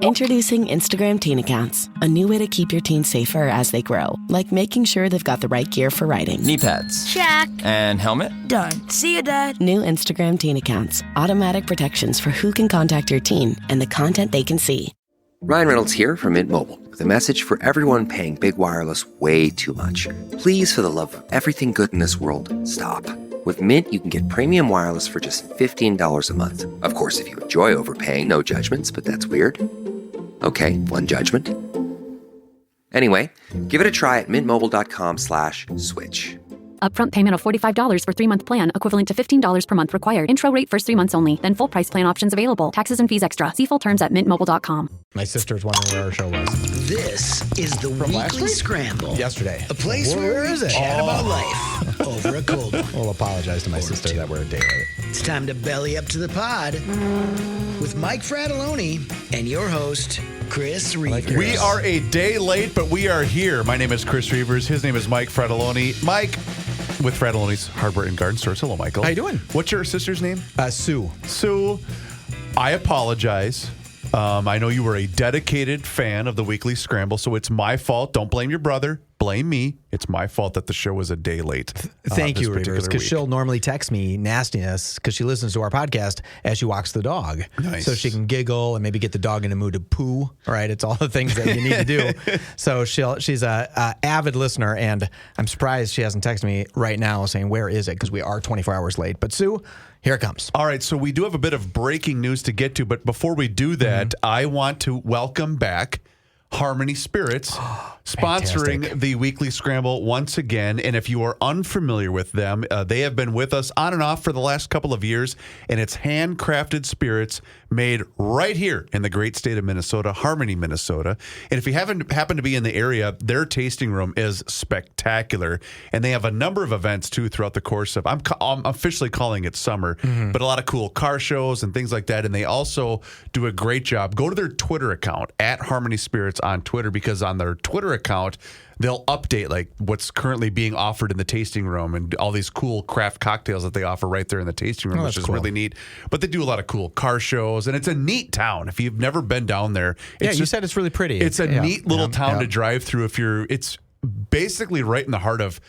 Introducing Instagram Teen Accounts, a new way to keep your teens safer as they grow, like making sure they've got the right gear for riding. Knee pads. Check. And helmet? Done. See you, Dad. New Instagram Teen Accounts, automatic protections for who can contact your teen and the content they can see. Ryan Reynolds here from Mint Mobile with a message for everyone paying big wireless way too much. Please, for the love of everything good in this world, stop. With Mint, you can get premium wireless for just $15 a month. Of course, if you enjoy overpaying, no judgments, but that's weird. Okay, one judgment. Anyway, give it a try at mintmobile.com/switch. Upfront payment of $45 for 3-month plan, equivalent to $15 per month required. Intro rate first 3 months only. Then full price plan options available. Taxes and fees extra. See full terms at mintmobile.com. My sister's wondering where our show was. This is the Weekly Scramble. Yesterday. A place where we chat about life over a cold one. We'll apologize to my sister that we're a day late. It's time to belly up to the pod with Mike Fratelloni and your host, Chris Reavers. We are a day late, but we are here. My name is Chris Reavers. His name is Mike Fratelloni. Mike with Fratelloni's Hardware and Garden Stores. Hello, Michael. How you doing? What's your sister's name? Sue. Sue, I apologize. I know you were a dedicated fan of the Weekly Scramble, so it's my fault. Don't blame your brother. Blame me. It's my fault that the show was a day late. Thank you, Reavers, because week. she'll normally text me nastiness because she listens to our podcast as she walks the dog. Nice. So she can giggle and maybe get the dog in a mood to poo. Right? It's all the things that you need to do. So she's a avid listener, and I'm surprised she hasn't texted me right now saying, where is it? Because we are 24 hours late. But Sue, here it comes. All right, so we do have a bit of breaking news to get to, but before we do that, I want to welcome back Harmony Spirits, sponsoring Fantastic. the Weekly Scramble once again. And if you are unfamiliar with them, they have been with us on and off for the last couple of years, and it's handcrafted spirits made right here in the great state of Minnesota, Harmony, Minnesota. And if you happen to be in the area, their tasting room is spectacular, and they have a number of events too throughout the course of, I'm officially calling it summer, but a lot of cool car shows and things like that. And they also do a great job. Go to their Twitter account at Harmony Spirits on Twitter, because on their Twitter account, they'll update like what's currently being offered in the tasting room and all these cool craft cocktails that they offer right there in the tasting room, which is cool. really neat. But they do a lot of cool car shows, and it's a neat town. If you've never been down there, Yeah, you said it's really pretty. It's a neat little town to drive through. It's basically right in the heart of,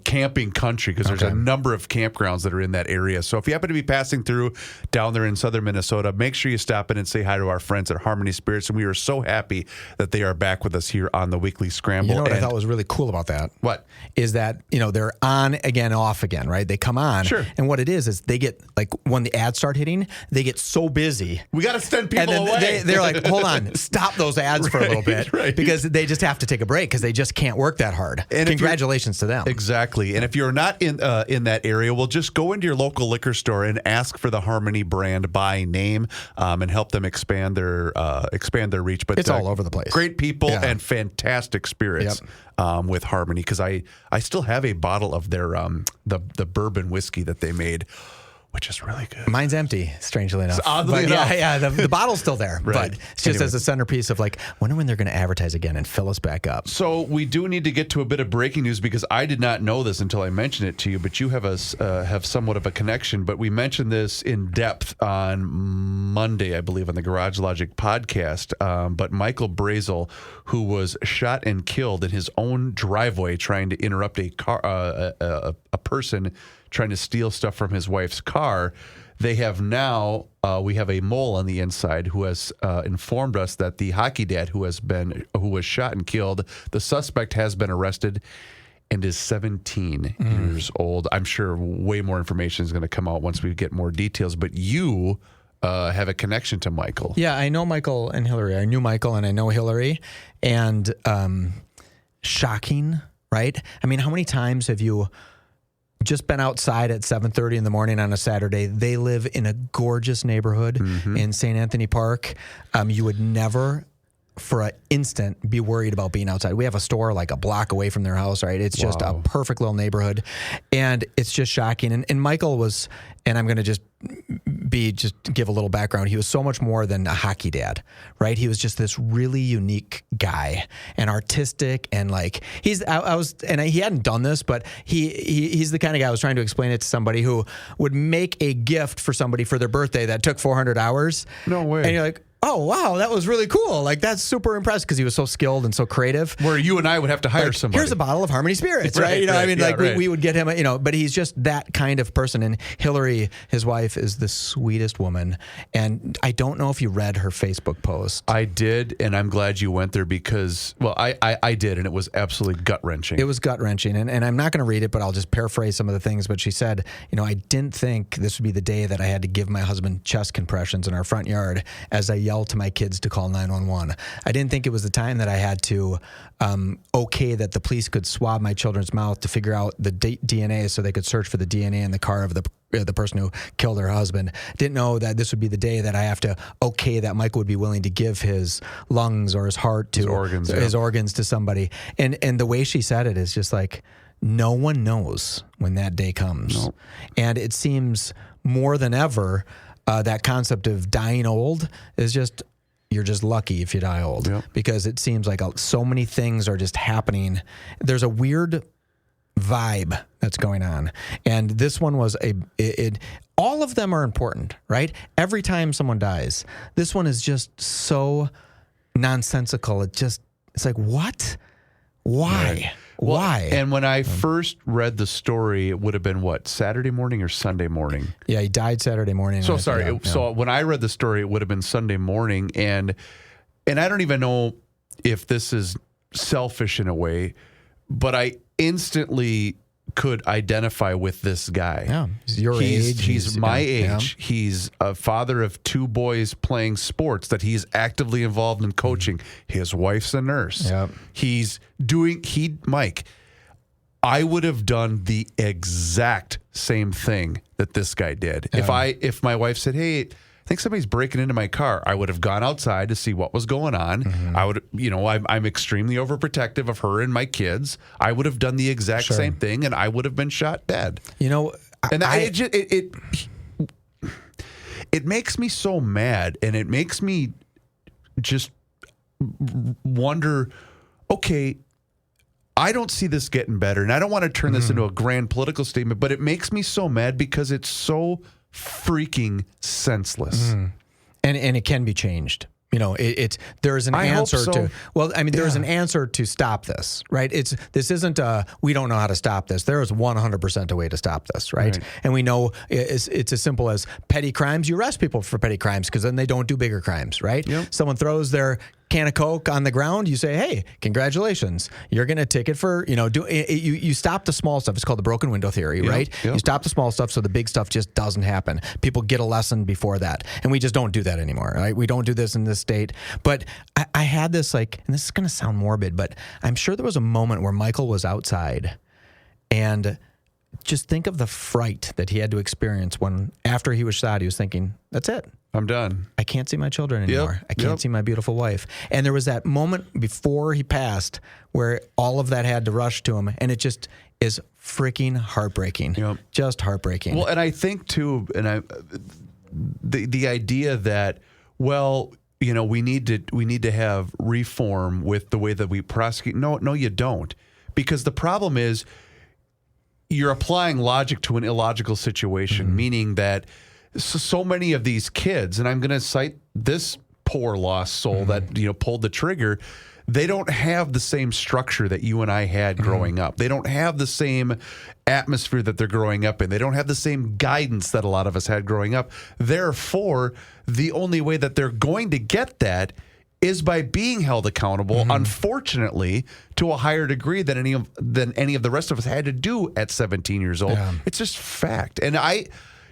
camping country, because there's a number of campgrounds that are in that area. So if you happen to be passing through down there in southern Minnesota, make sure you stop in and say hi to our friends at Harmony Spirits. And we are so happy that they are back with us here on the Weekly Scramble. You know what I thought was really cool about that? What? Is that, they're on again, off again, right? They come on. Sure. And what it is they get, like, when the ads start hitting, they get so busy. We got to send people and then away. They're like, hold on, stop those ads for a little bit. Right. Because they just have to take a break because they just can't work that hard. And congratulations to them. Exactly. And if you're not in that area, well, just go into your local liquor store and ask for the Harmony brand by name, and help them expand their reach. But it's all over the place. Great people and fantastic spirits with Harmony, because I still have a bottle of their the bourbon whiskey that they made, which is really good. Mine's empty, strangely enough. Oddly enough. The bottle's still there. Right. But it's just as a centerpiece of like, wonder when they're going to advertise again and fill us back up. So we do need to get to a bit of breaking news, because I did not know this until I mentioned it to you, but you have somewhat of a connection. But we mentioned this in depth on Monday, I believe, on the Garage Logic podcast. But Michael Brasel, who was shot and killed in his own driveway trying to interrupt a person trying to steal stuff from his wife's car. They have now, we have a mole on the inside who has informed us that the hockey dad who was shot and killed, the suspect has been arrested and is 17 years old. I'm sure way more information is going to come out once we get more details, but you have a connection to Michael. Yeah, I know Michael and Hillary. I knew Michael and I know Hillary. And shocking, right? I mean, how many times have you just been outside at 7:30 in the morning on a Saturday? They live in a gorgeous neighborhood in St. Anthony Park. You would never for an instant be worried about being outside. We have a store like a block away from their house, right? It's just a perfect little neighborhood. And it's just shocking. And Michael was, and I'm going to just give a little background. He was so much more than a hockey dad, right? He was just this really unique guy and artistic, and like he hadn't done this, but he's the kind of guy I was trying to explain it to somebody who would make a gift for somebody for their birthday that took 400 hours. No way. And you're like, oh, wow, that was really cool. Like, that's super impressed because he was so skilled and so creative. Where you and I would have to hire somebody. Here's a bottle of Harmony Spirits, right? We would get him, but he's just that kind of person. And Hillary, his wife, is the sweetest woman. And I don't know if you read her Facebook post. I did, and I'm glad you went there because, well, I did, and it was absolutely gut-wrenching. It was gut-wrenching, and I'm not going to read it, but I'll just paraphrase some of the things. But she said, I didn't think this would be the day that I had to give my husband chest compressions in our front yard as I yelled to my kids to call 911. I didn't think it was the time that I had to okay that the police could swab my children's mouth to figure out the DNA so they could search for the DNA in the car of the person who killed her husband. Didn't know that this would be the day that I have to okay that Michael would be willing to give his lungs or his heart to his organs to somebody. And the way she said it is just like, no one knows when that day comes. Nope. And it seems more than ever that concept of dying old is just, you're just lucky if you die old. Yep. Because it seems like so many things are just happening. There's a weird vibe that's going on. And this one was all of them are important, right? Every time someone dies, this one is just so nonsensical. It's like, what? Why? Right. Why? And when I first read the story, it would have been Saturday morning or Sunday morning? Yeah, he died Saturday morning. So sorry. So when I read the story, it would have been Sunday morning. And I don't even know if this is selfish in a way, but I instantly could identify with this guy. Yeah, he's your age. He's my age. Yeah. He's a father of 2 boys playing sports that he's actively involved in coaching. His wife's a nurse. Yep. Mike, I would have done the exact same thing that this guy did. Yeah. If my wife said, hey, I think somebody's breaking into my car, I would have gone outside to see what was going on. Mm-hmm. I would, I'm extremely overprotective of her and my kids. I would have done the exact same thing, and I would have been shot dead. It makes me so mad, and it makes me just wonder, okay, I don't see this getting better, and I don't want to turn this into a grand political statement, but it makes me so mad because it's so freaking senseless. And it can be changed. There's an answer to, there's an answer to stop this, right? This isn't we don't know how to stop this. There is 100% a way to stop this, right? And we know it's as simple as petty crimes. You arrest people for petty crimes because then they don't do bigger crimes, right? Yep. Someone throws their can of Coke on the ground, you say, hey, congratulations. You're going to ticket for, you stop the small stuff. It's called the broken window theory, right? Yep. You stop the small stuff so the big stuff just doesn't happen. People get a lesson before that. And we just don't do that anymore, right? We don't do this in this state. But I had this and this is going to sound morbid, but I'm sure there was a moment where Michael was outside and just think of the fright that he had to experience when after he was shot, he was thinking, that's it. I'm done. I can't see my children anymore. I can't see my beautiful wife. And there was that moment before he passed where all of that had to rush to him. And it just is freaking heartbreaking. Yep. Just heartbreaking. Well, and I think too, the idea that, we need to have reform with the way that we prosecute. No, you don't. Because the problem is you're applying logic to an illogical situation, meaning that so many of these kids, and I'm going to cite this poor lost soul that pulled the trigger, they don't have the same structure that you and I had growing up. They don't have the same atmosphere that they're growing up in. They don't have the same guidance that a lot of us had growing up. Therefore, the only way that they're going to get that is by being held accountable, unfortunately, to a higher degree than any of the rest of us had to do at 17 years old. Yeah. It's just fact. And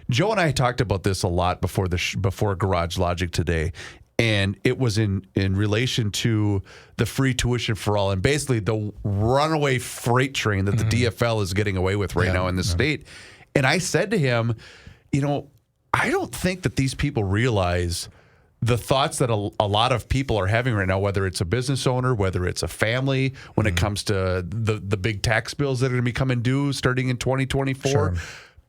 Joe and I talked about this a lot before Garage Logic today, and it was in relation to the free tuition for all and basically the runaway freight train that the DFL is getting away with right now in the state. And I said to him, I don't think that these people realize the thoughts that a lot of people are having right now, whether it's a business owner, whether it's a family, when it comes to the big tax bills that are going to be coming due starting in 2024. Sure.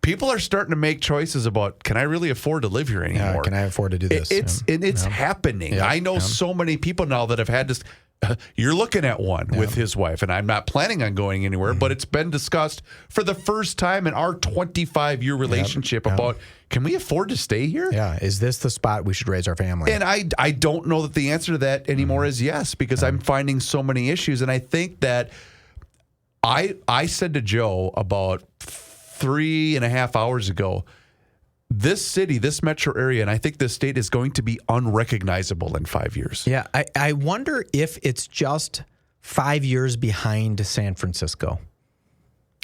People are starting to make choices about, can I really afford to live here anymore? Can I afford to do this? It's happening. I know so many people now that have had this. you're looking at one with his wife, and I'm not planning on going anywhere, but it's been discussed for the first time in our 25-year relationship about, can we afford to stay here? Yeah. Is this the spot we should raise our family? And I don't know that the answer to that anymore is yes, because I'm finding so many issues. And I think that I said to Joe about 3.5 hours ago, this city, this metro area, and I think this state is going to be unrecognizable in 5 years. Yeah. I wonder if it's just 5 years behind San Francisco.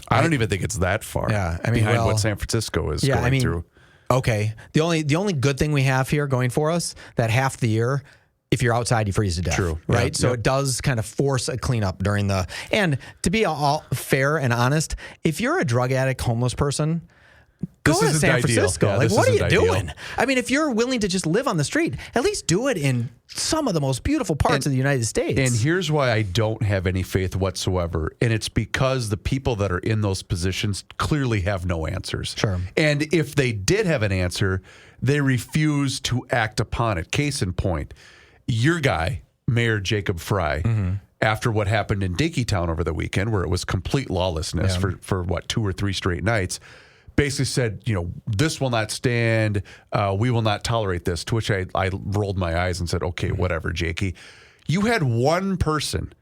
I don't even think it's that far behind what San Francisco is going through. Okay. The only good thing we have here going for us, that half the year, if you're outside, you freeze to death. True. Right? Yep. So it does kind of force a cleanup during the... And to be all fair and honest, if you're a drug addict, homeless person... Go to San Francisco. Yeah, like, what are you doing? I mean, if you're willing to just live on the street, at least do it in some of the most beautiful parts of the United States. And here's why I don't have any faith whatsoever. And it's because the people that are in those positions clearly have no answers. Sure. And if they did have an answer, they refuse to act upon it. Case in point, your guy, Mayor Jacob Fry, after what happened in Dinkytown over the weekend, where it was complete lawlessness for 2 or 3 straight nights, basically said, this will not stand. We will not tolerate this. To which I rolled my eyes and said, okay, whatever, Jakey. You had one person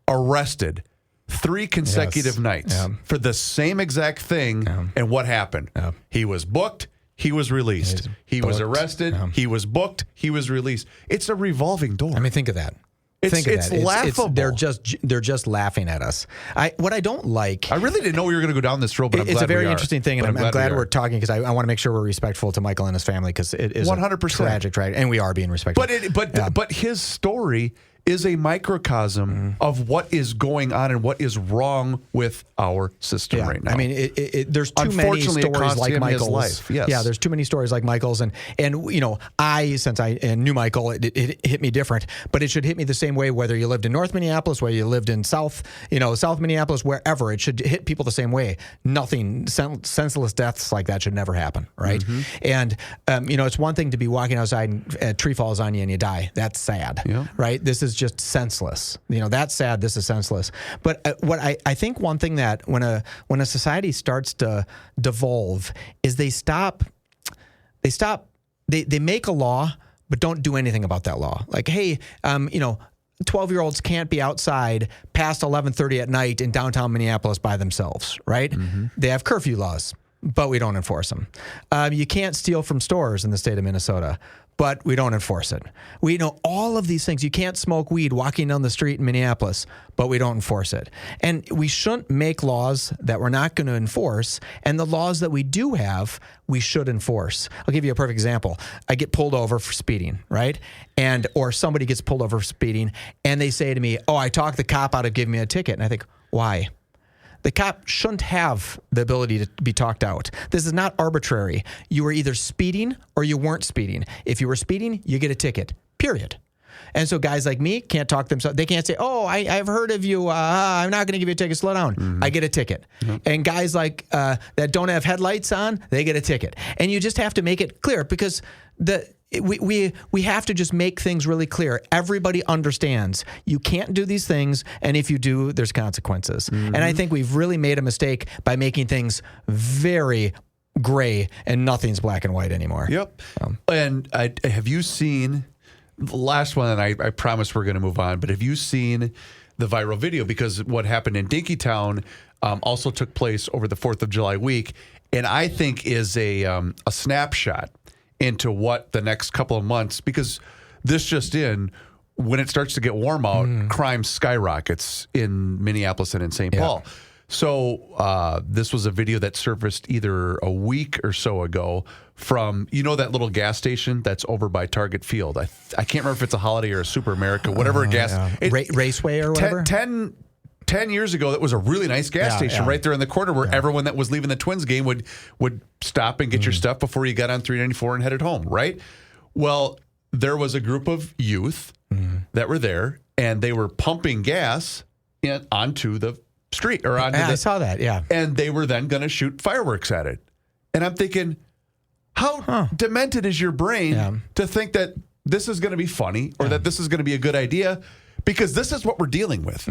arrested 3 consecutive nights for the same exact thing. And what happened? He was booked. He was released. He was arrested. He was booked. He was released. It's a revolving door. I mean, think of that. It's laughable. They're just laughing at us. What I don't like. I really didn't know we were going to go down this road, but I'm glad we are. It's a very interesting thing, and I'm glad we're talking because I want to make sure we're respectful to Michael and his family because it is 100% tragic, right? And we are being respectful. But his story is a microcosm of what is going on and what is wrong with our system right now. I mean, there's too many stories like Michael's. Life. Yes. Yeah, there's too many stories like Michael's, and since I knew Michael, it hit me different, but it should hit me the same way whether you lived in North Minneapolis, whether you lived in South Minneapolis, wherever. It should hit people the same way. Nothing senseless deaths like that should never happen, right? And it's one thing to be walking outside and a tree falls on you and you die. That's sad, right? This is just senseless. That's sad. This is senseless. But what I think one thing that when a society starts to devolve is they make a law but don't do anything about that law. Like, hey, 12-year-olds can't be outside past 11:30 at night in downtown Minneapolis by themselves, right? They have curfew laws, but we don't enforce them. You can't steal from stores in the state of Minnesota, but we don't enforce it. We know all of these things. You can't smoke weed walking down the street in Minneapolis, but we don't enforce it. And we shouldn't make laws that we're not going to enforce, and the laws that we do have, we should enforce. I'll give you a perfect example. I get pulled over for speeding, right? Or somebody gets pulled over for speeding, and they say to me, I talked the cop out of giving me a ticket. And I think, why? The cop shouldn't have the ability to be talked out. This is not arbitrary. You were either speeding or you weren't speeding. If you were speeding, you get a ticket, period. And so guys like me can't talk themselves. They can't say, I've heard of you. I'm not going to give you a ticket. Slow down. I get a ticket. And guys like that don't have headlights on, they get a ticket. And you just have to make it clear because we have to just make things really clear. Everybody understands you can't do these things, and if you do, there's consequences. And I think we've really made a mistake by making things very gray and nothing's black and white anymore. Yep. And have you seen the last one? And I promise we're going to move on. But have you seen the viral video? Because what happened in Dinkytown also took place over the 4th of July week, and I think is a snapshot into what the next couple of months, because this just in, when it starts to get warm out, crime skyrockets in Minneapolis and in St. Paul. So this was a video that surfaced either a week or so ago from, that little gas station that's over by Target Field. I can't remember if it's a Holiday or a Super America, whatever Raceway or whatever. 10 years ago, that was a really nice gas station right there in the corner where everyone that was leaving the Twins game would stop and get your stuff before you got on 394 and headed home, right? Well, there was a group of youth that were there, and they were pumping gas onto the street or onto I saw that, yeah. And they were then going to shoot fireworks at it. And I'm thinking, how demented is your brain to think that this is going to be funny or that this is going to be a good idea? Because this is what we're dealing with.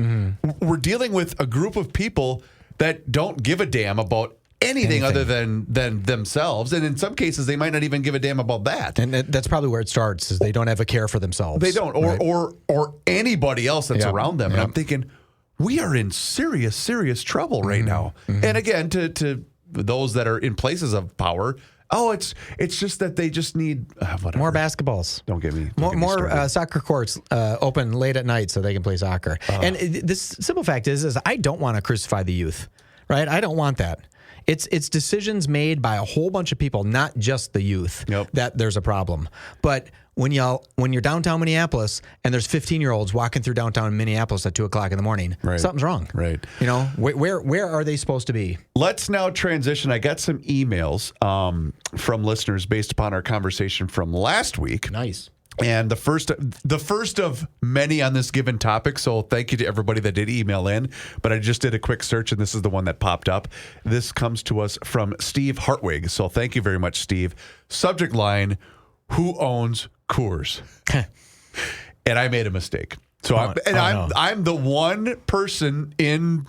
We're dealing with a group of people that don't give a damn about anything other than themselves. And in some cases, they might not even give a damn about that. And that's probably where it starts, is they don't have a care for themselves. They don't, or anybody else that's around them. And Yep. I'm thinking, we are in serious, serious trouble right now. And again, to those that are in places of power, it's just that they just need whatever. More basketballs. Don't get me More soccer courts open late at night so they can play soccer. And this simple fact is I don't want to crucify the youth, right? I don't want that. It's decisions made by a whole bunch of people, not just the youth, that there's a problem. But when you're downtown Minneapolis and there's 15-year-olds walking through downtown Minneapolis at 2:00 in the morning, something's wrong. Right. You know, where are they supposed to be? Let's now transition. I got some emails from listeners based upon our conversation from last week. Nice. And the first of many on this given topic. So thank you to everybody that did email in. But I just did a quick search, and this is the one that popped up. This comes to us from Steve Hartwig. So thank you very much, Steve. Subject line: who owns Coors? And I made a mistake. So I'm the one person in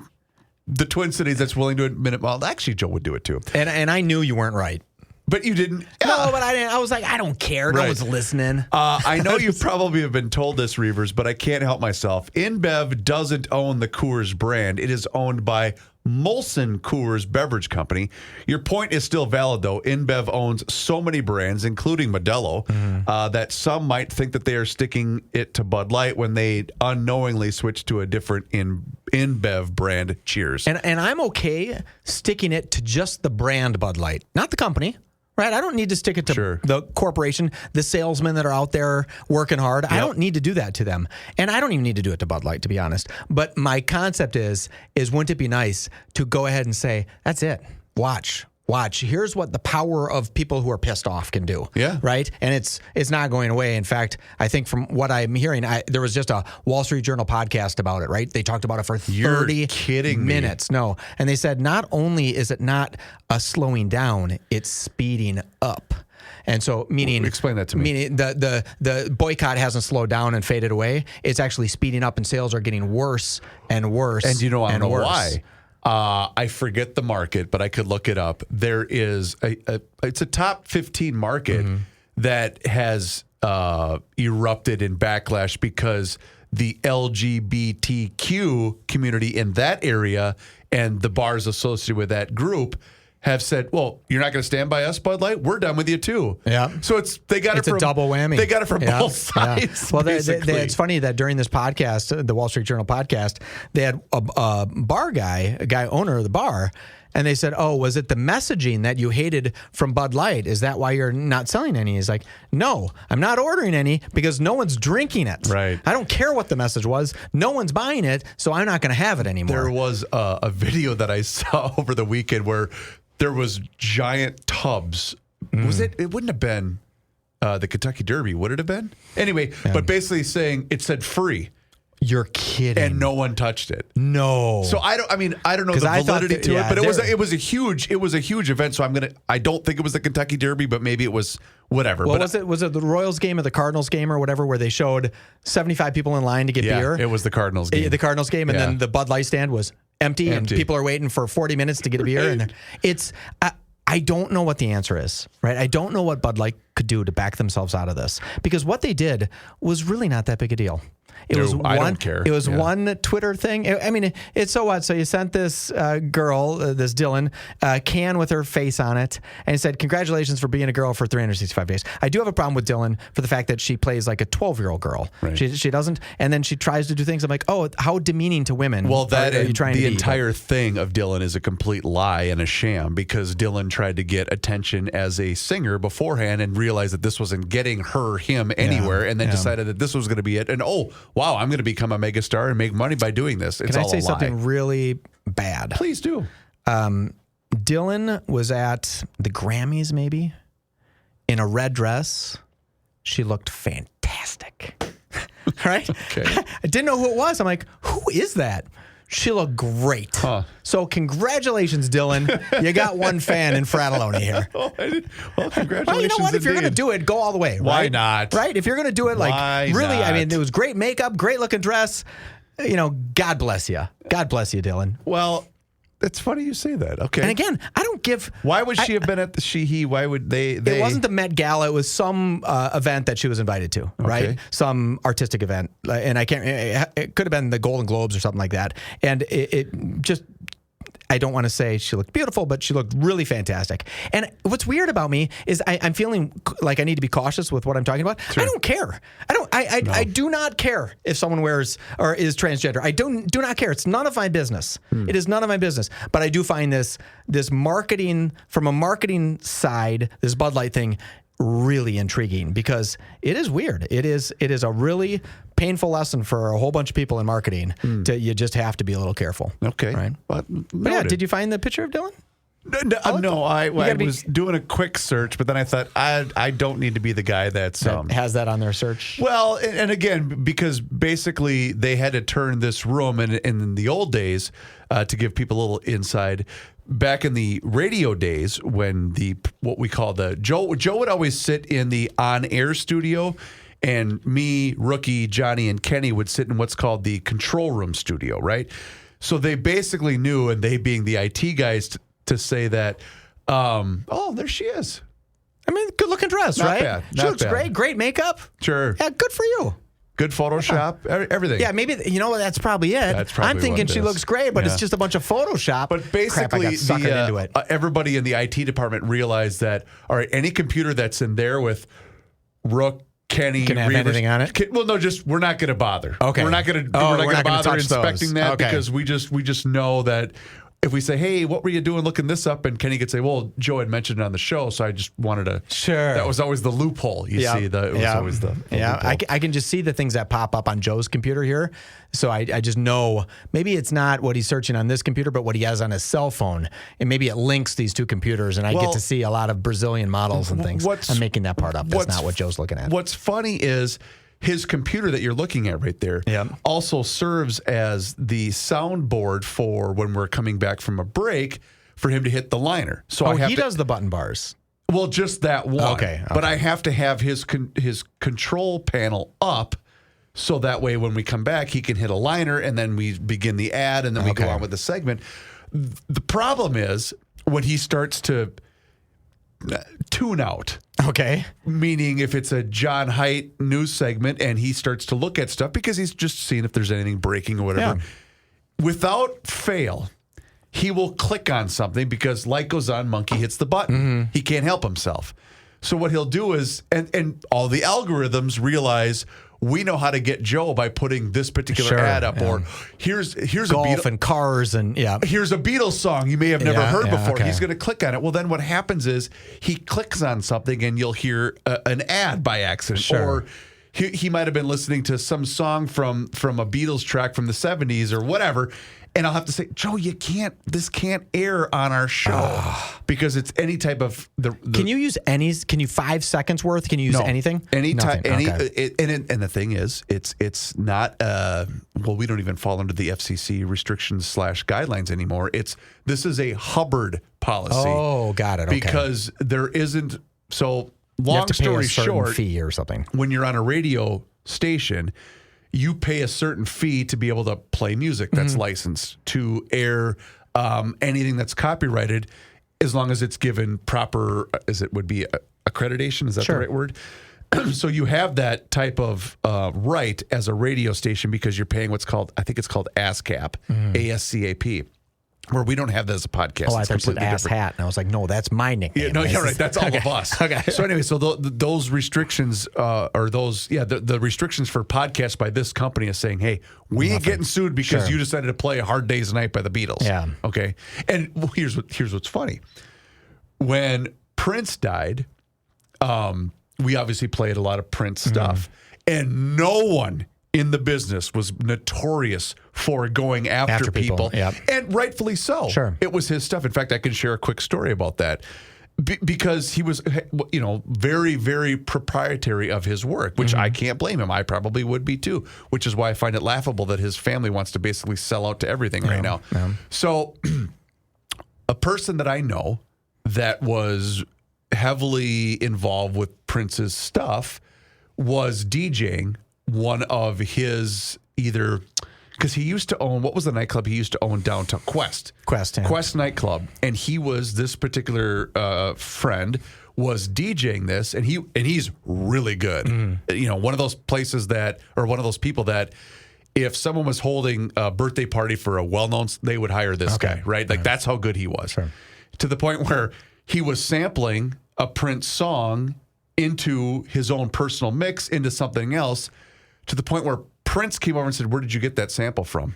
the Twin Cities that's willing to admit it. Well, actually, Joe would do it too. And I knew you weren't right. But you didn't. No, but I didn't. I was like, I don't care. No one's listening. I know you probably have been told this, Reavers, but I can't help myself. InBev doesn't own the Coors brand. It is owned by Molson Coors Beverage Company. Your point is still valid, though. InBev owns so many brands, including Modelo, that some might think that they are sticking it to Bud Light when they unknowingly switch to a different InBev brand. Cheers. And I'm okay sticking it to just the brand Bud Light, not the company. Right, I don't need to stick it to the corporation, the salesmen that are out there working hard. I don't need to do that to them. And I don't even need to do it to Bud Light, to be honest. But my concept is wouldn't it be nice to go ahead and say, that's it. Watch. Here's what the power of people who are pissed off can do. Yeah. Right? And it's not going away. In fact, I think from what I'm hearing, there was just a Wall Street Journal podcast about it, right? They talked about it for 30 minutes. No. And they said not only is it not a slowing down, it's speeding up. And so, meaning, explain that to me. Meaning the boycott hasn't slowed down and faded away. It's actually speeding up, and sales are getting worse and worse. And I don't know why. I forget the market, but I could look it up. There is it's a top 15 market that has erupted in backlash because the LGBTQ community in that area and the bars associated with that group have said, well, you're not going to stand by us, Bud Light? We're done with you, too. Yeah. So it's a double whammy. They got it from both sides. Well, it's funny that during this podcast, the Wall Street Journal podcast, they had a bar guy, owner of the bar, and they said, oh, was it the messaging that you hated from Bud Light? Is that why you're not selling any? He's like, no, I'm not ordering any because no one's drinking it. Right. I don't care what the message was. No one's buying it, so I'm not going to have it anymore. There was a video that I saw over the weekend where there was giant tubs. Was it? It wouldn't have been the Kentucky Derby. Would it have been? Anyway, but basically saying it said free. You're kidding. And no one touched it. No. So I don't know the validity to it, but it was a huge event. So I don't think it was the Kentucky Derby, but maybe it was whatever. Well, was it the Royals game or the Cardinals game or whatever, where they showed 75 people in line to get beer? It was the Cardinals game. The Cardinals game, and then the Bud Light stand was empty, and people are waiting for 40 minutes to get a beer. And I don't know what the answer is, right? I don't know what Bud Light could do to back themselves out of this, because what they did was really not that big a deal. I don't care. It was one Twitter thing. It's so what? So you sent this girl, this Dylan, can with her face on it, and it said, congratulations for being a girl for 365 days. I do have a problem with Dylan for the fact that she plays like a 12-year-old girl. Right. She doesn't, and then she tries to do things. I'm like, oh, how demeaning to women. Well, are you trying to be? The entire thing of Dylan is a complete lie and a sham, because Dylan tried to get attention as a singer beforehand and realized that this wasn't getting him anywhere, and then decided that this was going to be it. And wow, I'm going to become a megastar and make money by doing this. It's Can I say something really bad? Please do. Dylan was at the Grammys, maybe, in a red dress. She looked fantastic. Right? Okay. I didn't know who it was. I'm like, who is that? She looked great. Huh. So congratulations, Dylan. You got one fan in Fratelloni here. Well, congratulations. Well, you know what? If you're going to indeed. do it, go all the way. Why right? not? Right? If you're going to do it, like, Why really, I not? mean, it was great makeup, great looking dress. You know, God bless you. God bless you, Dylan. Well, it's funny you say that. Okay. And again, I don't give. Why would she have been at the he? Why would they? It wasn't the Met Gala. It was some event that she was invited to, right? Okay. Some artistic event. And I can't, it could have been the Golden Globes or something like that. And it just, I don't want to say she looked beautiful, but she looked really fantastic. And what's weird about me is I'm feeling like I need to be cautious with what I'm talking about. Sure. I don't care. I do not care if someone wears or is transgender. I do not care. It's none of my business. It is none of my business. But I do find this marketing, from a marketing side, this Bud Light thing, really intriguing because it is weird. It is a really painful lesson for a whole bunch of people in marketing. You just have to be a little careful. Okay. Right. But yeah, did you find the picture of Dylan? No, I gotta be- was doing a quick search, but then I thought I don't need to be the guy that's Has that on their search? well, and again, because basically they had to turn this room in the old days to give people a little inside. Back in the radio days, when what we call Joe would always sit in the on-air studio, and me, Rookie, Johnny, and Kenny would sit in what's called the control room studio, right? So they basically knew, and they being the IT guys, to say that, oh, there she is. I mean, good looking dress, Not right? bad, She not looks bad. great. Great makeup. Sure. Yeah, good for you. Good Photoshop, everything. Yeah, maybe, you know what, that's probably it. That's probably I'm thinking what it she is. looks great, but Yeah. it's just a bunch of Photoshop. But Crap, I basically, got suckered into it. Everybody in the IT department realized that, all right, any computer that's in there with Rook, Kenny, Can have Reavers- anything on it? Well, no, just we're not going to bother. Okay. We're not going to. Oh, we're not we're going to not gonna bother touch those. inspecting that Okay. because we just know that if we say, hey, what were you doing looking this up? And Kenny could say, well, Joe had mentioned it on the show, so I just wanted to. Sure. That was always the loophole. You see, it was always the yeah. loophole. I can just see the things that pop up on Joe's computer here. So I just know maybe it's not what he's searching on this computer, but what he has on his cell phone. And maybe it links these two computers, and I get Well, to see a lot of Brazilian models and things. what's- I'm making that part up. That's not what Joe's looking at. What's funny is his computer that you're looking at right there also serves as the soundboard for when we're coming back from a break for him to hit the liner. So he does the button bars. Well, just that one. Okay. But I have to have his control panel up so that way when we come back, he can hit a liner and then we begin the ad and then we go on with the segment. The problem is when he starts to tune out. Okay. Meaning if it's a John Haidt news segment and he starts to look at stuff because he's just seeing if there's anything breaking or whatever. Yeah. Without fail, he will click on something because light goes on, monkey hits the button. He can't help himself. So what he'll do is, and all the algorithms realize we know how to get Joe by putting this particular ad up, or here's Golf a Beatles, and cars and here's a Beatles song you may have never heard before. okay. He's going to click on it. Well, then what happens is he clicks on something and you'll hear an ad by accident, or he might have been listening to some song from a Beatles track from the 70s or whatever. And I'll have to say, Joe, this can't air on our show because it's any type of Can you use any? Can you 5 seconds worth? Can you use anything? Anytime, Nothing. Okay. and the thing is, it's not. Well, we don't even fall under the FCC restrictions / guidelines anymore. This is a Hubbard policy. Oh, got it. Okay. Because there isn't. So you have long to pay story a certain short, fee or something. when you're on a radio station, you pay a certain fee to be able to play music that's licensed, to air anything that's copyrighted, as long as it's given proper, as it would be accreditation. Is that the right word? So you have that type of right as a radio station because you're paying what's called, I think it's called ASCAP, ASCAP. Where we don't have that as a podcast. Oh, I It's thought you said completely ass different. hat, and I was like, no, that's my nickname. Yeah, no, yeah, right. That's all of us. Okay. So anyway, so those restrictions the restrictions for podcasts by this company is saying, hey, we ain't getting sued because you decided to play A Hard Day's Night by the Beatles. Yeah. Okay. And here's what's funny. When Prince died, we obviously played a lot of Prince stuff, and no one in the business was notorious for going after people. Yep. And rightfully so. Sure. It was his stuff. In fact, I can share a quick story about that. Because he was, very, very proprietary of his work, which I can't blame him. I probably would be too, which is why I find it laughable that his family wants to basically sell out to everything right now. Yeah. So a person that I know that was heavily involved with Prince's stuff was DJing one of his because he used to own, what was the nightclub he used to own downtown? Quest nightclub. And he was, this particular friend was DJing this, and he's really good. One of those places one of those people that if someone was holding a birthday party for a well-known, they would hire this guy, right? Like that's how good he was. Sure. To the point where he was sampling a Prince song into his own personal mix, into something else, to the point where Prince came over and said, "Where did you get that sample from?"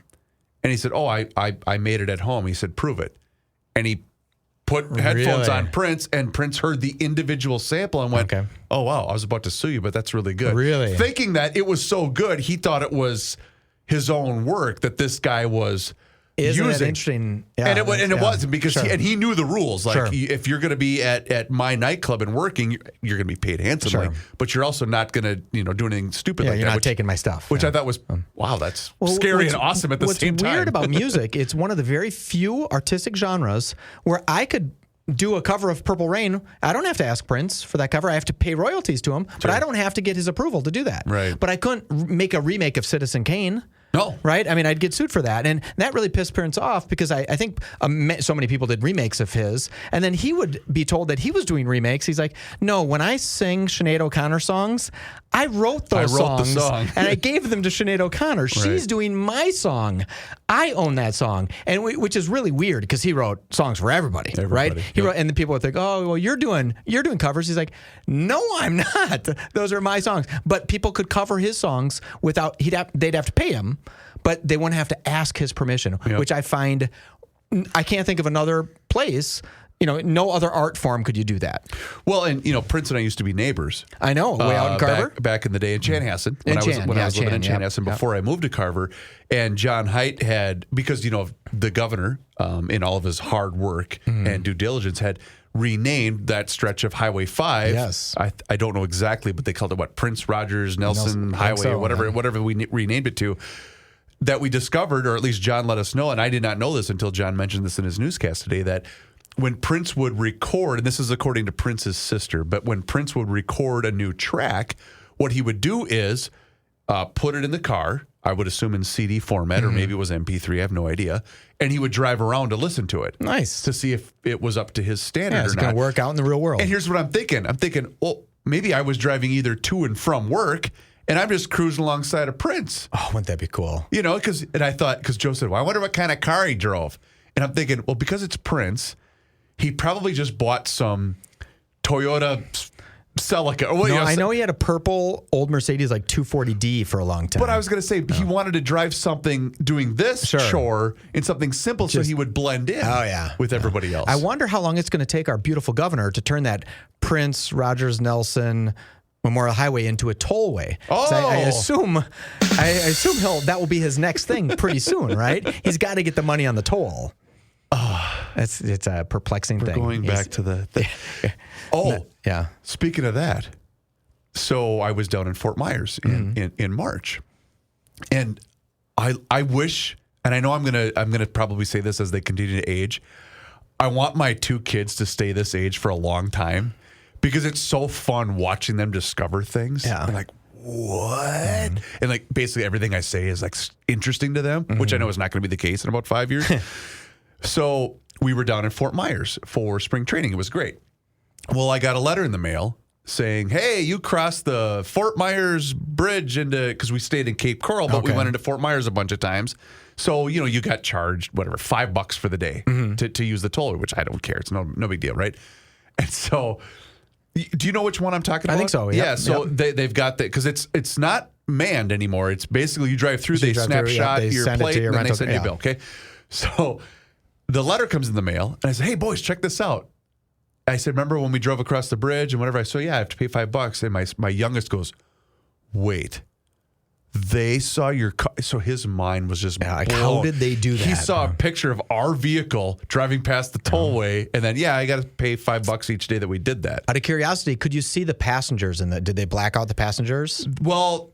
And he said, "Oh, I made it at home." He said, "Prove it." And he put headphones on Prince, and Prince heard the individual sample and went, "Oh, wow, I was about to sue you, but that's really good." Really? Thinking that it was so good, he thought it was his own work that this guy was Isn't using. that interesting? Yeah, and it wasn't because he knew the rules. Like if you're going to be at my nightclub and working, you're going to be paid handsomely, but you're also not going to do anything stupid like you're that. Not taking my stuff. Which I thought was wow, that's scary and awesome at the same time. What's weird about music? It's one of the very few artistic genres where I could do a cover of Purple Rain. I don't have to ask Prince for that cover. I have to pay royalties to him, but I don't have to get his approval to do that. Right. But I couldn't make a remake of Citizen Kane. No. Right? I mean, I'd get sued for that. And that really pissed Prince off because I think so many people did remakes of his. And then he would be told that he was doing remakes. He's like, no, when I sing Sinead O'Connor songs, I wrote those songs. The song. And I gave them to Sinead O'Connor. She's doing my song. I own that song. And which is really weird because he wrote songs for everybody. Right? He wrote, and the people would think, oh, well, you're doing covers. He's like, no, I'm not. Those are my songs. But people could cover his songs without, they'd have to pay him, but they wouldn't have to ask his permission, which I find, I can't think of another place. No other art form could you do that. Well, and Prince and I used to be neighbors. I know, way out in Carver, back in the day in Chanhassen when I was living in Chanhassen before I moved to Carver. And John Haidt had, because the governor, in all of his hard work and due diligence, had renamed that stretch of Highway 5. Yes, I don't know exactly, but they called it what, Prince Rogers Nelson Highway, whatever we renamed it to. That we discovered, or at least John let us know, and I did not know this until John mentioned this in his newscast today, that when Prince would record, and this is according to Prince's sister, but when Prince would record a new track, what he would do is put it in the car, I would assume in CD format, or maybe it was MP3, I have no idea, and he would drive around to listen to it. Nice. To see if it was up to his standard or not. It's going to work out in the real world. And here's what I'm thinking. Well, maybe I was driving either to and from work, and I'm just cruising alongside of Prince. Oh, wouldn't that be cool? And I thought, because Joe said, well, I wonder what kind of car he drove. And I'm thinking, well, because it's Prince, he probably just bought some Toyota Celica. I know he had a purple old Mercedes, like 240D for a long time. But I was going to say, he wanted to drive something doing this chore in something simple so he would blend in with everybody else. I wonder how long it's going to take our beautiful governor to turn that Prince Rogers Nelson Memorial Highway into a tollway. Oh, so I assume that will be his next thing pretty soon, right? He's got to get the money on the toll. It's a perplexing thing. Going back to the speaking of that, so I was down in Fort Myers in March, and I wish, and I know I'm gonna probably say this as they continue to age, I want my two kids to stay this age for a long time. Because it's so fun watching them discover things. Yeah. I'm like, what? And like basically everything I say is like interesting to them, which I know is not going to be the case in about 5 years. So we were down in Fort Myers for spring training. It was great. Well, I got a letter in the mail saying, hey, you crossed the Fort Myers Bridge because we stayed in Cape Coral, but we went into Fort Myers a bunch of times. So, you got charged, whatever, $5 for the day to use the toll, which I don't care. It's no big deal, right? And so... Do you know which one I'm talking about? I think so. Yep. Yeah. So they've got that because it's not manned anymore. It's basically you drive through, they snapshot your plate, and then they send you a bill. Okay. So the letter comes in the mail, and I said, "Hey boys, check this out." I said, "Remember when we drove across the bridge and whatever?" I said, "Yeah, I have to pay $5." And my youngest goes, "Wait, They saw your car. So his mind was just like, blown. how did they do that? He saw a picture of our vehicle driving past the tollway, and then, I got to pay $5 each day that we did that. Out of curiosity, could you see the passengers did they black out the passengers? Well,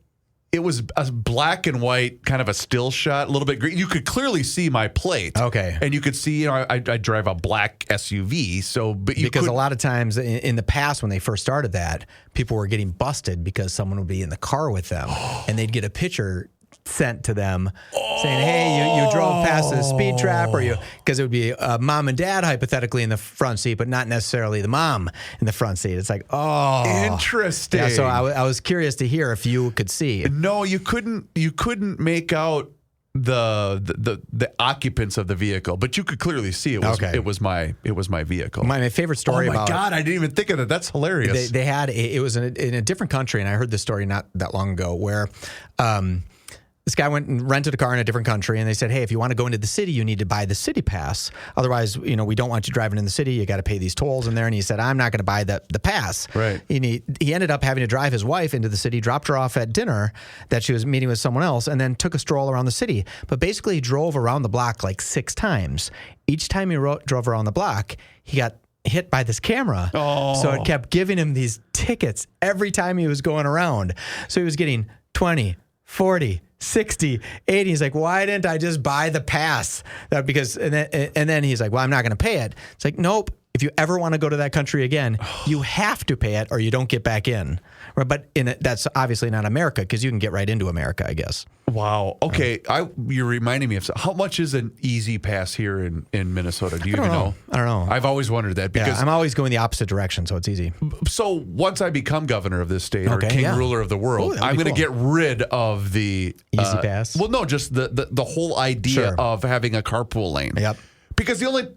it was a black and white, kind of a still shot, a little bit green. You could clearly see my plate. Okay. And you could see, I drive a black SUV. So, but because a lot of times in the past when they first started that, people were getting busted because someone would be in the car with them and they'd get a picture sent to them saying, hey, you drove past the speed trap, or because it would be mom and dad hypothetically in the front seat, but not necessarily the mom in the front seat. It's like, interesting. Yeah, so I was curious to hear if you could see. No, you couldn't make out the occupants of the vehicle, but you could clearly see it was my vehicle. My favorite story about. Oh my God, I didn't even think of that. That's hilarious. They had it was in a different country, and I heard this story not that long ago where. This guy went and rented a car in a different country, and they said, hey, if you want to go into the city, you need to buy the city pass. Otherwise, we don't want you driving in the city. You got to pay these tolls in there. And he said, I'm not going to buy the pass. Right. And he ended up having to drive his wife into the city, dropped her off at dinner that she was meeting with someone else, and then took a stroll around the city. But basically, he drove around the block like 6 times. Each time he drove around the block, he got hit by this camera. So it kept giving him these tickets every time he was going around. So he was getting 20, 40, 60, 80. He's like, why didn't I just buy the pass? And then he's like, well, I'm not going to pay it. It's like, nope. If you ever want to go to that country again, you have to pay it or you don't get back in. But that's obviously not America because you can get right into America, I guess. Wow. Okay. You're reminding me of how much is an easy pass here in Minnesota? Do you even know? I don't know. I've always wondered that because I'm always going the opposite direction, so it's easy. So once I become governor of this state or king ruler of the world, I'm going to get rid of the easy pass. Well, no, just the whole idea of having a carpool lane. Yep. Because the only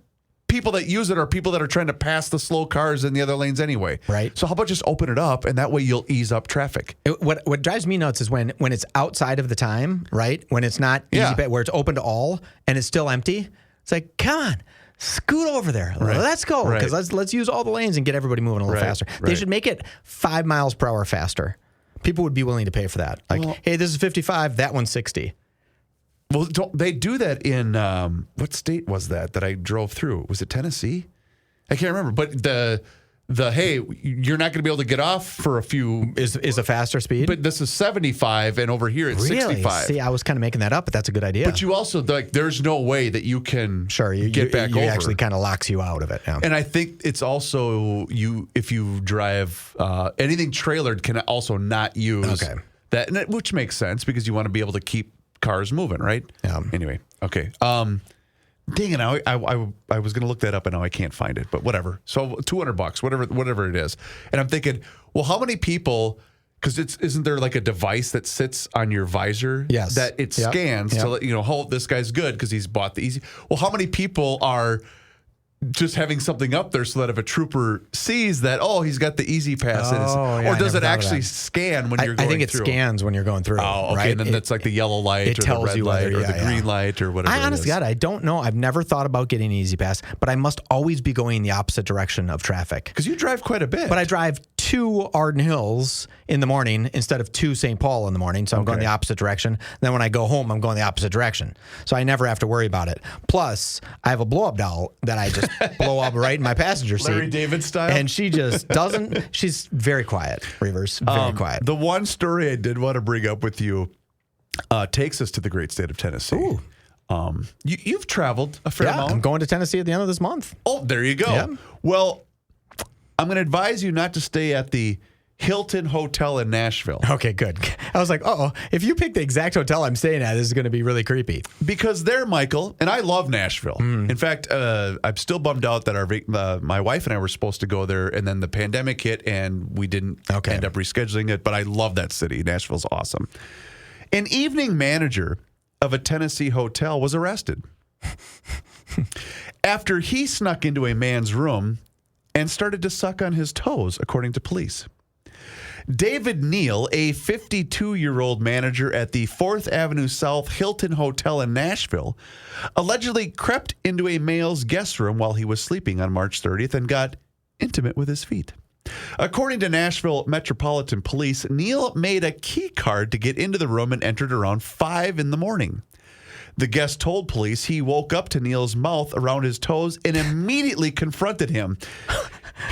people that use it are people that are trying to pass the slow cars in the other lanes anyway. Right. So how about just open it up, and that way you'll ease up traffic. What drives me nuts is when it's outside of the time, right? When it's not easy, where it's open to all and it's still empty. It's like, come on, scoot over there. Right. Let's go because let's use all the lanes and get everybody moving a little faster. They should make it 5 miles per hour faster. People would be willing to pay for that. Like, hey, this is 55, that one's 60. Well, they do that in what state was that I drove through? Was it Tennessee? I can't remember. But the hey, you're not going to be able to get off for a few is a faster speed. But this is 75, and over here it's 65. See, I was kind of making that up, but that's a good idea. But you also there's no way that you can get back over. It actually kind of locks you out of it. Yeah. And I think it's also if you drive anything trailered can also not use that, which makes sense because you want to be able to keep cars moving, right? Yeah. Anyway, okay. Dang it! I was going to look that up and now I can't find it. But whatever. So $200, whatever it is. And I'm thinking, well, how many people? Because isn't there like a device that sits on your visor? Yes. That it scans to let you know, this guy's good because he's bought the easy. Well, how many people are just having something up there so that if a trooper sees that, he's got the easy pass, or does it actually scan when you're going through? I think it scans when you're going through. Oh, okay. Right? And then that's like the yellow light or the red light or the green light or whatever. I honestly, God, I don't know. I've never thought about getting an easy pass, but I must always be going the opposite direction of traffic. Because you drive quite a bit. But I drive to Arden Hills in the morning instead of to St. Paul in the morning. So I'm going the opposite direction. Then when I go home, I'm going the opposite direction. So I never have to worry about it. Plus, I have a blow-up doll that I just blow up right in my passenger seat. Larry David style? And she just doesn't. She's very quiet, Reavers. Very quiet. The one story I did want to bring up with you takes us to the great state of Tennessee. Ooh. You've traveled a fair amount. I'm going to Tennessee at the end of this month. Oh, there you go. Yeah. Well, I'm going to advise you not to stay at the Hilton Hotel in Nashville. Okay, good. I was like, if you pick the exact hotel I'm staying at, this is going to be really creepy. Because there, Michael, and I love Nashville. In fact, I'm still bummed out that my wife and I were supposed to go there, and then the pandemic hit, and we didn't end up rescheduling it. But I love that city. Nashville's awesome. An evening manager of a Tennessee hotel was arrested after he snuck into a man's room and started to suck on his toes, according to police. David Neal, a 52-year-old manager at the 4th Avenue South Hilton Hotel in Nashville, allegedly crept into a male's guest room while he was sleeping on March 30th and got intimate with his feet. According to Nashville Metropolitan Police, Neil made a key card to get into the room and entered around 5 in the morning. The guest told police he woke up to Neil's mouth around his toes and immediately confronted him.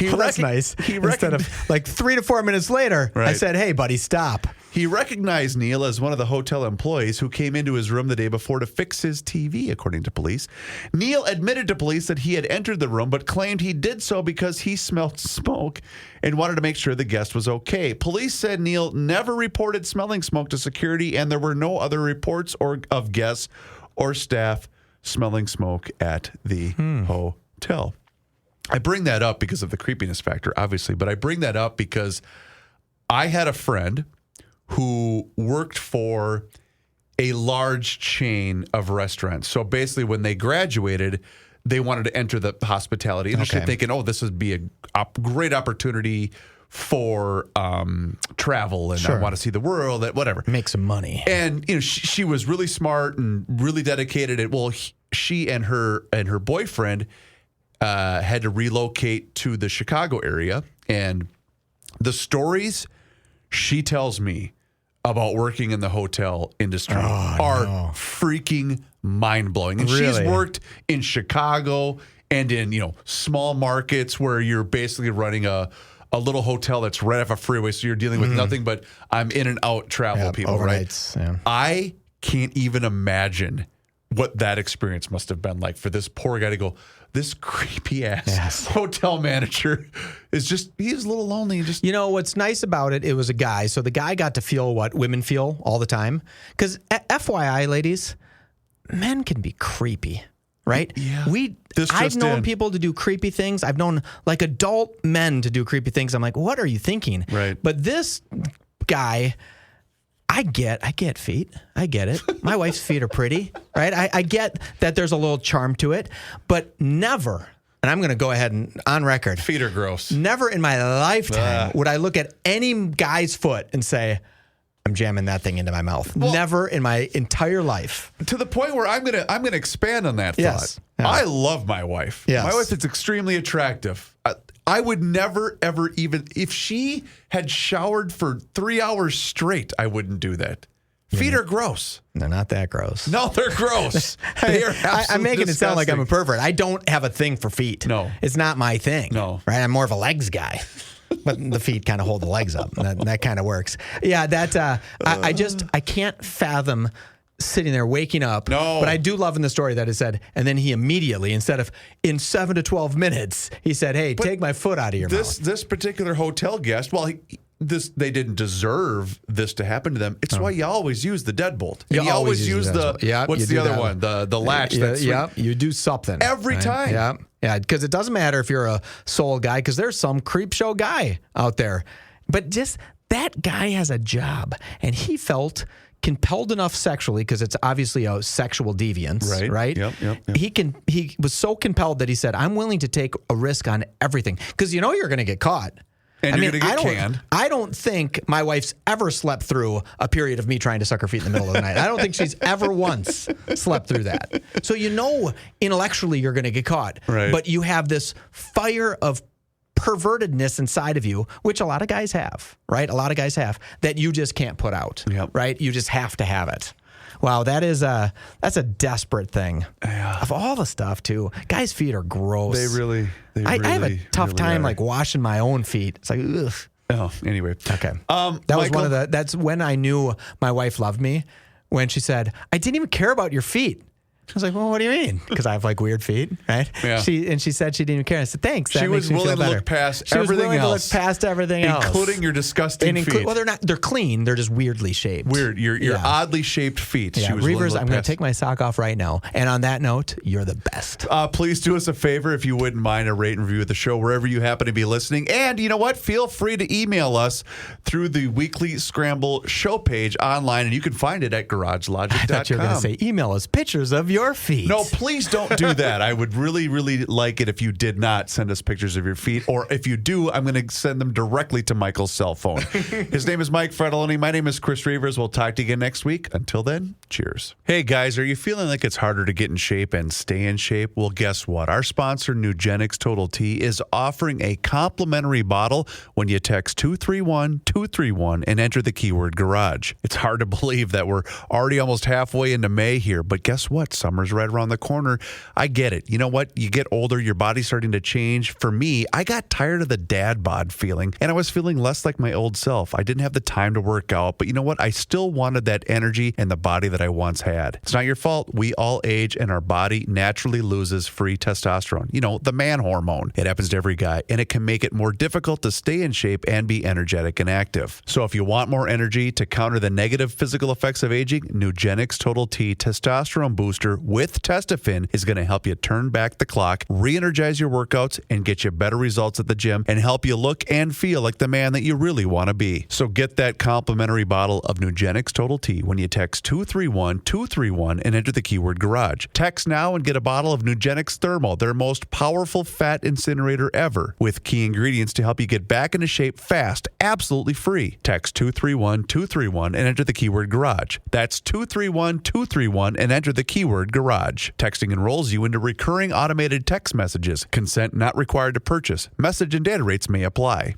That's nice. Instead of like 3 to 4 minutes later, I Right. said, hey, buddy, stop. He recognized Neil as one of the hotel employees who came into his room the day before to fix his TV, according to police. Neil admitted to police that he had entered the room, but claimed he did so because he smelled smoke and wanted to make sure the guest was okay. Police said Neil never reported smelling smoke to security, and there were no other reports of guests or staff smelling smoke at the hotel. I bring that up because of the creepiness factor, obviously, but I bring that up because I had a friend who worked for a large chain of restaurants. So basically, when they graduated, they wanted to enter the hospitality industry, thinking, oh, this would be a great opportunity for travel, and I want to see the world, whatever. Make some money. And she was really smart and really dedicated. And well, she and her boyfriend had to relocate to the Chicago area, and the stories she tells me about working in the hotel industry are freaking mind-blowing. And she's worked in Chicago and in, small markets where you're basically running a little hotel that's right off a freeway, so you're dealing with nothing but I'm in and out travel people, overnights, right? Yeah. I can't even imagine what that experience must have been like for this poor guy to go, this creepy ass hotel manager he's a little lonely. What's nice about it was a guy. So the guy got to feel what women feel all the time. Because FYI, ladies, men can be creepy, right? Yeah. I've known people to do creepy things. I've known like adult men to do creepy things. I'm like, what are you thinking? Right. But this guy, I get feet. I get it. My wife's feet are pretty, right? I get that there's a little charm to it, but never, and I'm going to go ahead and on record. Feet are gross. Never in my lifetime would I look at any guy's foot and say, I'm jamming that thing into my mouth. Well, never in my entire life. To the point where I'm gonna expand on that Yes. thought. Yeah. I love my wife. Yes. My wife is extremely attractive. I would never, ever even, if she had showered for 3 hours straight, I wouldn't do that. Feet are gross. They're not that gross. No, they're gross. They are absolutely I'm making it sound like I'm a disgusting. pervert. I don't have a thing for feet. No. It's not my thing. No. Right? I'm more of a legs guy. But the feet kind of hold the legs up. That kind of works. Yeah, I can't fathom sitting there waking up. No. But I do love in the story that it said, and then he immediately, instead of in 7 to 12 minutes, he said, hey, take my foot out of your mouth. This particular hotel guest, well, they didn't deserve this to happen to them. It's why you always use the deadbolt. And you always use the what's the other one? The latch. You do something every time. Yeah, because it doesn't matter if you're a soul guy, because there's some creep show guy out there. But just that guy has a job, and he felt compelled enough sexually, because it's obviously a sexual deviance, right? Yep. He was so compelled that he said, I'm willing to take a risk on everything, because you're going to get caught. And you're going to get canned. I don't think my wife's ever slept through a period of me trying to suck her feet in the middle of the night. I don't think she's ever once slept through that. So intellectually you're going to get caught. Right. But you have this fire of pervertedness inside of you, which a lot of guys have, right? A lot of guys have, that you just can't put out, right? You just have to have it. Wow, that's a desperate thing. Yeah. Of all the stuff, too. Guys' feet are gross. I have a tough time like washing my own feet. It's like, ugh. Oh, anyway. Okay. That was that's when I knew my wife loved me, when she said, I didn't even care about your feet. I was like, well, what do you mean? Because I have like weird feet, right? Yeah. She said she didn't even care. I said, thanks. She was willing to look past everything else. Including your disgusting feet. Well, they're clean. They're just weirdly shaped. Weird. Your oddly shaped feet. Yeah, She was Reavers, I'm going to take my sock off right now. And on that note, you're the best. Please do us a favor, if you wouldn't mind, a rate and review of the show wherever you happen to be listening. And you know what? Feel free to email us through the weekly Scramble show page online, and you can find it at garagelogic.com. I thought you were going to say email us pictures of your feet. No, please don't do that. I would really, really like it if you did not send us pictures of your feet. Or if you do, I'm going to send them directly to Michael's cell phone. His name is Mike Fredoloni. My name is Chris Reavers. We'll talk to you again next week. Until then, Cheers. Hey guys, are you feeling like it's harder to get in shape and stay in shape? Well, guess what? Our sponsor, Nugenix Total T, is offering a complimentary bottle when you text 231-231 and enter the keyword garage. It's hard to believe that we're already almost halfway into May here, but guess what? Summer's right around the corner. I get it. You know what? You get older, your body's starting to change. For me, I got tired of the dad bod feeling, and I was feeling less like my old self. I didn't have the time to work out, but you know what? I still wanted that energy and the body that I once had. It's not your fault. We all age and our body naturally loses free testosterone. You know, the man hormone. It happens to every guy, and it can make it more difficult to stay in shape and be energetic and active. So if you want more energy to counter the negative physical effects of aging, Nugenix Total T Testosterone Booster with Testofen is going to help you turn back the clock, re-energize your workouts, and get you better results at the gym and help you look and feel like the man that you really want to be. So get that complimentary bottle of Nugenix Total T when you text 231-231 and enter the keyword garage. Text now and get a bottle of Nugenix Thermal, their most powerful fat incinerator ever, with key ingredients to help you get back into shape fast, absolutely free. Text 231-231 and enter the keyword garage. That's 231-231 and enter the keyword garage. Texting enrolls you into recurring automated text messages. Consent not required to purchase. Message and data rates may apply.